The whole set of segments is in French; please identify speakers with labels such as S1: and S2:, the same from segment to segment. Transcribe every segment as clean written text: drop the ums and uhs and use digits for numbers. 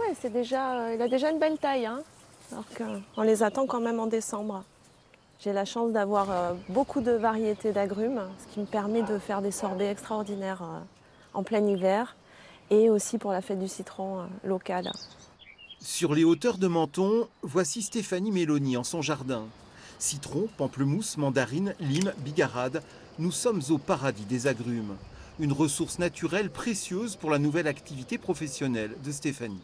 S1: ouais, il a déjà une belle taille, hein, alors qu'on les attend quand même en décembre. J'ai la chance d'avoir beaucoup de variétés d'agrumes, ce qui me permet de faire des sorbets extraordinaires en plein hiver et aussi pour la fête du citron locale.
S2: Sur les hauteurs de Menton, voici Stéphanie Méloni en son jardin. Citron, pamplemousse, mandarine, lime, bigarade, nous sommes au paradis des agrumes. Une ressource naturelle précieuse pour la nouvelle activité professionnelle de Stéphanie.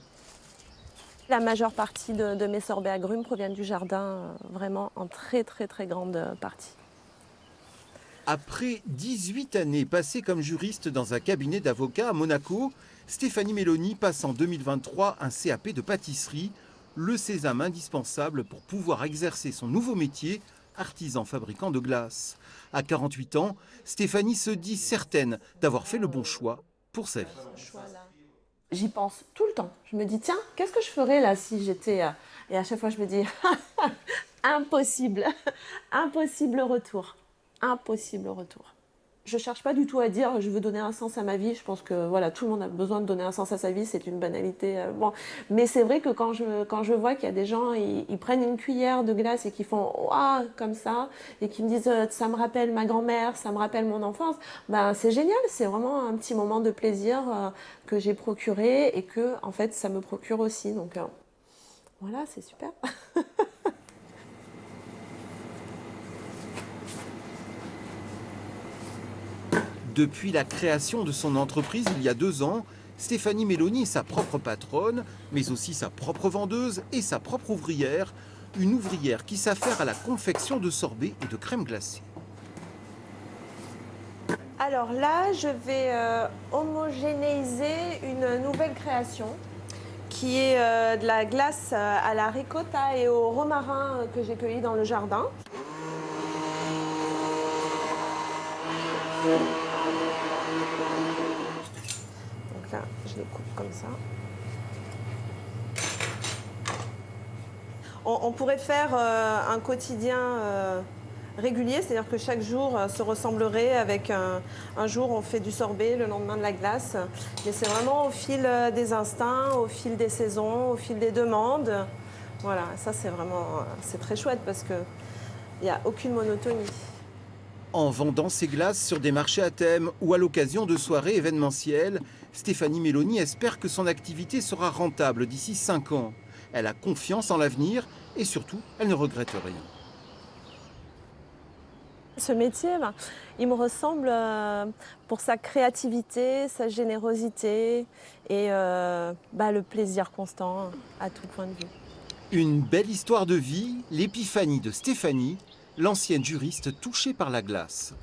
S1: La majeure partie de mes sorbets agrumes proviennent du jardin, vraiment en très très très grande partie.
S2: Après 18 années passées comme juriste dans un cabinet d'avocats à Monaco, Stéphanie Méloni passe en 2023 un CAP de pâtisserie, le sésame indispensable pour pouvoir exercer son nouveau métier, artisan fabricant de glace. À 48 ans, Stéphanie se dit certaine d'avoir fait le bon choix pour sa vie.
S1: J'y pense tout le temps. Je me dis, tiens, qu'est-ce que je ferais là si j'étais... Et à chaque fois, je me dis, impossible, impossible retour, impossible retour. Je ne cherche pas du tout à dire, je veux donner un sens à ma vie. Je pense que voilà, tout le monde a besoin de donner un sens à sa vie, c'est une banalité. Bon. Mais c'est vrai que quand je vois qu'il y a des gens, ils prennent une cuillère de glace et qui font « Waouh » comme ça, et qui me disent « Ça me rappelle ma grand-mère, ça me rappelle mon enfance », ben, c'est génial, c'est vraiment un petit moment de plaisir que j'ai procuré et que en fait, ça me procure aussi. Donc voilà, c'est super.
S2: Depuis la création de son entreprise il y a 2 ans, Stéphanie Méloni est sa propre patronne, mais aussi sa propre vendeuse et sa propre ouvrière. Une ouvrière qui s'affaire à la confection de sorbets et de crème glacée.
S1: Alors là, je vais homogénéiser une nouvelle création qui est de la glace à la ricotta et au romarin que j'ai cueilli dans le jardin. Donc là, je les coupe comme ça. On pourrait faire un quotidien régulier, c'est-à-dire que chaque jour se ressemblerait avec un jour on fait du sorbet, le lendemain de la glace. Mais c'est vraiment au fil des instincts, au fil des saisons, au fil des demandes. Voilà, ça c'est très chouette parce qu'il n'y a aucune monotonie.
S2: En vendant ses glaces sur des marchés à thème ou à l'occasion de soirées événementielles, Stéphanie Méloni espère que son activité sera rentable d'ici 5 ans. Elle a confiance en l'avenir et surtout, elle ne regrette rien.
S1: Ce métier, il me ressemble pour sa créativité, sa générosité et le plaisir constant à tout point de vue.
S2: Une belle histoire de vie, l'épiphanie de Stéphanie, l'ancienne juriste touchée par la glace.